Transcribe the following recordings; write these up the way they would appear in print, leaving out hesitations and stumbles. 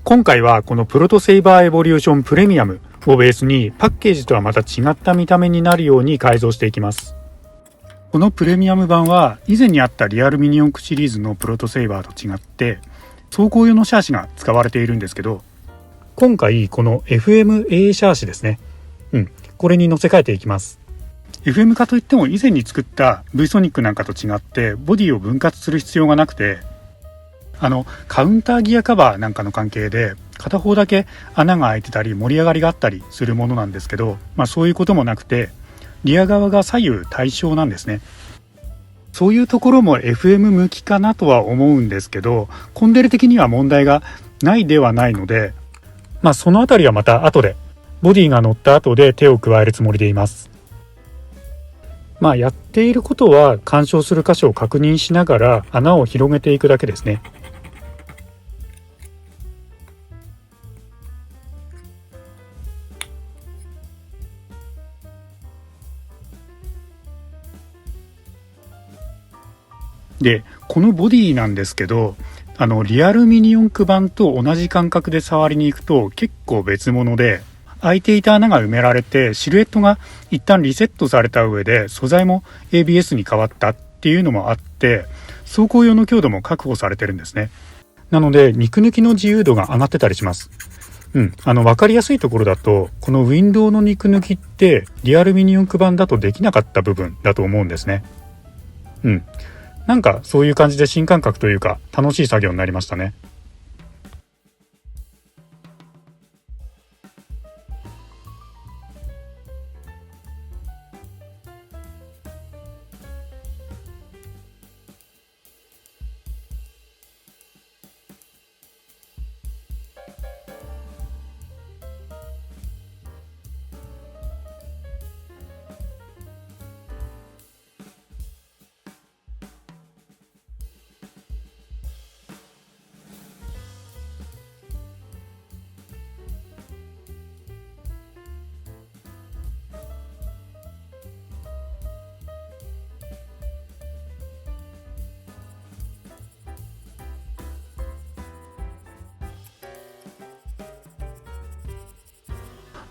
今回はこのプロトセイバーエボリューションプレミアムをベースにパッケージとはまた違った見た目になるように改造していきます。このプレミアム版は以前にあったリアルミニ四駆シリーズのプロトセイバーと違って走行用のシャーシが使われているんですけど、今回この FMA シャーシですね、これに乗せ替えていきます。 FM 化といっても以前に作った V ソニックなんかと違ってボディを分割する必要がなくて、カウンターギアカバーなんかの関係で片方だけ穴が開いてたり盛り上がりがあったりするものなんですけど、そういうこともなくてリア側が左右対称なんですね。そういうところも FM 向きかなとは思うんですけど、コンデレ的には問題がないではないので、そのあたりはまた後でボディが乗った後で手を加えるつもりでいます。やっていることは干渉する箇所を確認しながら穴を広げていくだけですね。で、このボディなんですけど、リアルミニ四駆版と同じ感覚で触りに行くと結構別物で、開いていた穴が埋められてシルエットが一旦リセットされた上で素材も ABS に変わったっていうのもあって、走行用の強度も確保されてるんですね。なので肉抜きの自由度が上がってたりします。分かりやすいところだと、このウィンドウの肉抜きってリアルミニ四駆版だとできなかった部分だと思うんですね。なんかそういう感じで新感覚というか楽しい作業になりましたね。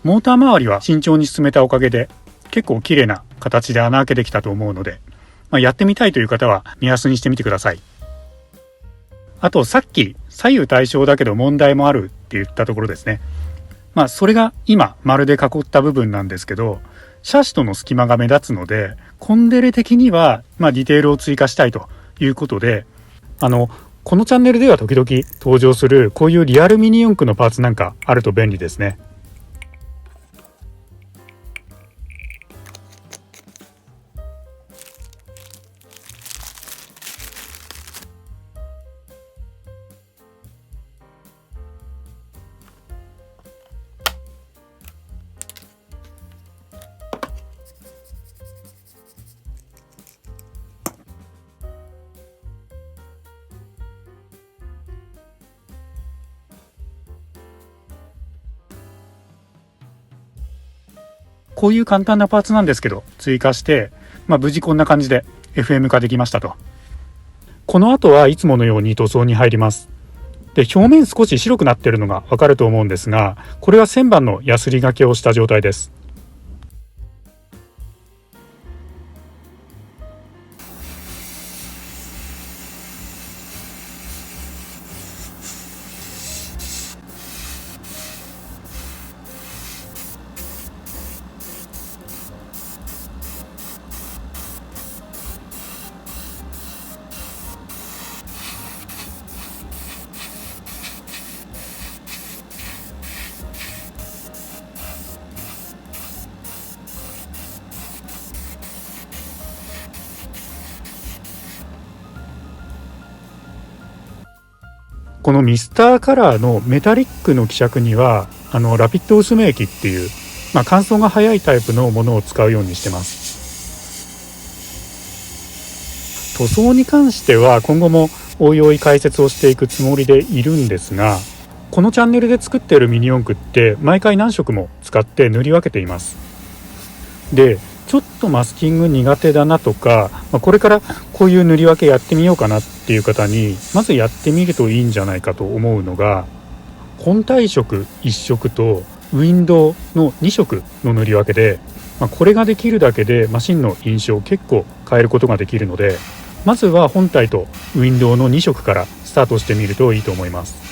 モーター周りは慎重に進めたおかげで結構綺麗な形で穴開けできたと思うので、やってみたいという方は目安にしてみてください。あとさっき左右対称だけど問題もあるって言ったところですね。それが今丸で囲った部分なんですけど、シャシとの隙間が目立つのでコンデレ的にはディテールを追加したいということで、このチャンネルでは時々登場するこういうリアルミニ四駆のパーツなんかあると便利ですね。こういう簡単なパーツなんですけど追加して、無事こんな感じで FM 化できましたと。この後はいつものように塗装に入ります。で、表面少し白くなっているのがわかると思うんですが、これは1000番のヤスリがけをした状態です。このミスターカラーのメタリックの希釈にはラピッド薄め液っていう、乾燥が早いタイプのものを使うようにしてます。塗装に関しては今後もおいおい解説をしていくつもりでいるんですが、このチャンネルで作っているミニ四駆って毎回何色も使って塗り分けています。で、ちょっとマスキング苦手だなとか、これからこういう塗り分けやってみようかなっていう方にまずやってみるといいんじゃないかと思うのが、本体色1色とウィンドウの2色の塗り分けで、これができるだけでマシンの印象を結構変えることができるので、まずは本体とウィンドウの2色からスタートしてみるといいと思います。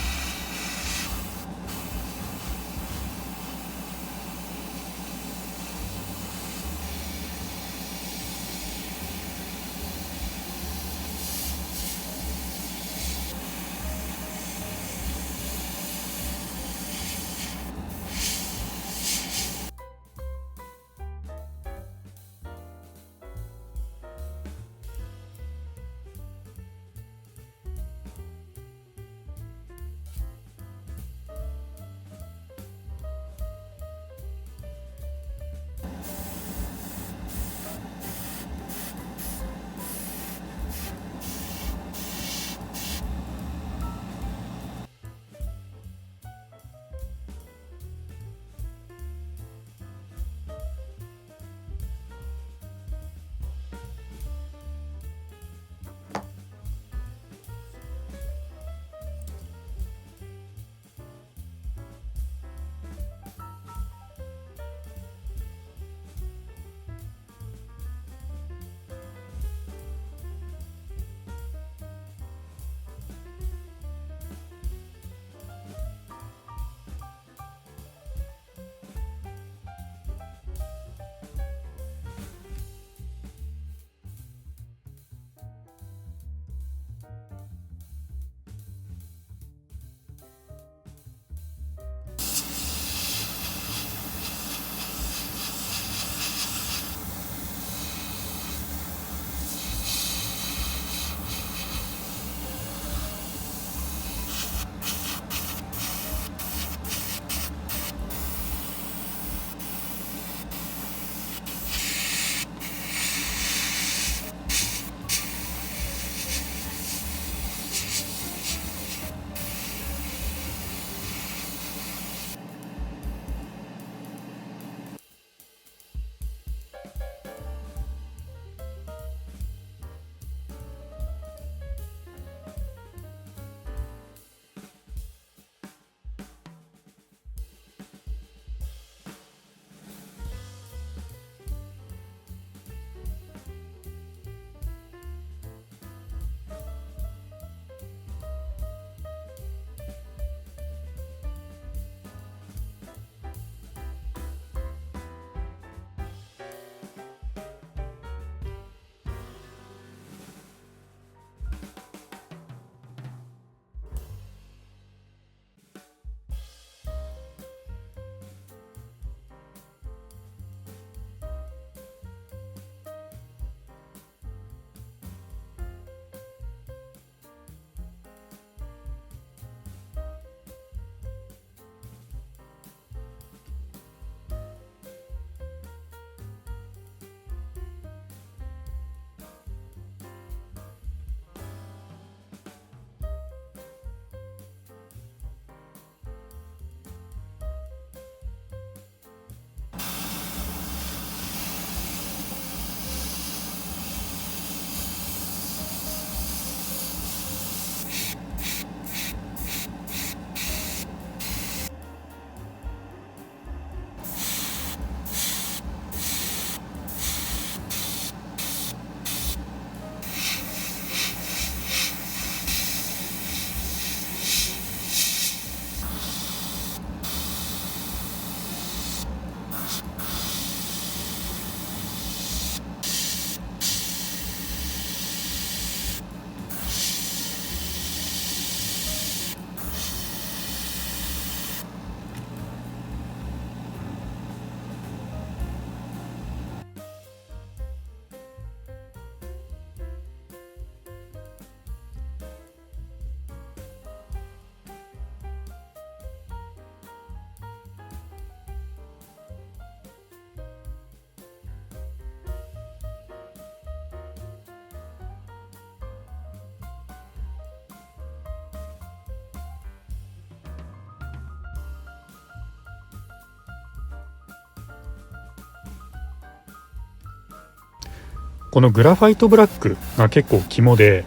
このグラファイトブラックが結構肝で、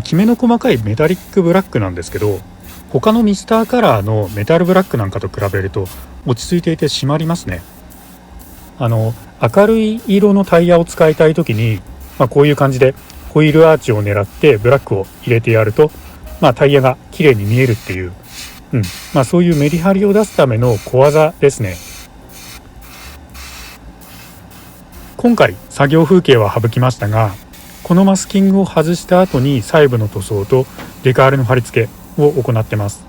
きめの細かいメタリックブラックなんですけど、他のミスターカラーのメタルブラックなんかと比べると落ち着いていて締まりますね。明るい色のタイヤを使いたい時に、こういう感じでホイールアーチを狙ってブラックを入れてやると、タイヤが綺麗に見えるっていう、そういうメリハリを出すための小技ですね。今回作業風景は省きましたが、このマスキングを外した後に細部の塗装とデカールの貼り付けを行ってます。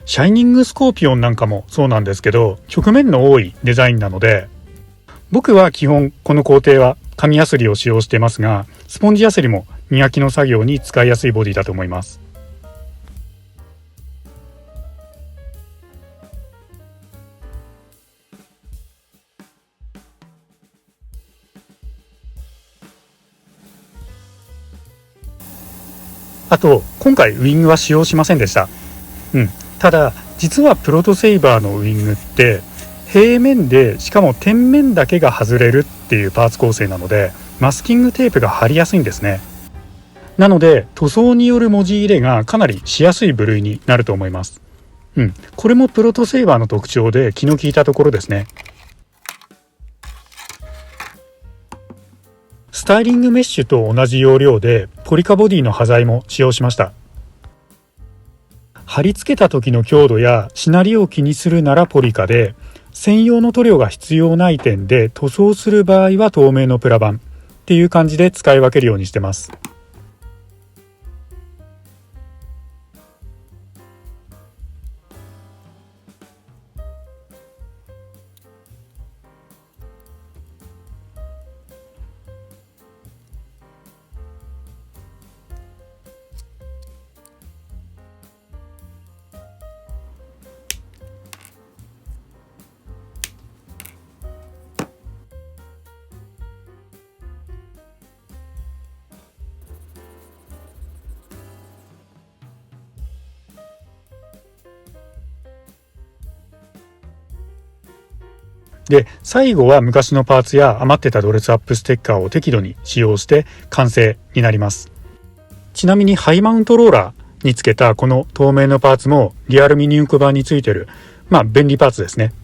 シャイニングスコーピオンなんかもそうなんですけど、曲面の多いデザインなので、僕は基本この工程は紙ヤスリを使用していますが、スポンジヤスリも磨きの作業に使いやすいボディだと思います。あと今回ウィングは使用しませんでした。ただ実はプロトセイバーのウィングって平面で、しかも点面だけが外れるっていうパーツ構成なので、マスキングテープが貼りやすいんですね。なので塗装による文字入れがかなりしやすい部類になると思います。これもプロトセイバーの特徴で気の利いたところですね。スタイリングメッシュと同じ要領でポリカボディの端材も使用しました。貼り付けた時の強度やしなりを気にするならポリカで、専用の塗料が必要ない点で塗装する場合は透明のプラ板っていう感じで使い分けるようにしてます。で、最後は昔のパーツや余ってたドレスアップステッカーを適度に使用して完成になります。ちなみにハイマウントローラーにつけたこの透明のパーツもリアルミニ四駆版についてる便利パーツですね。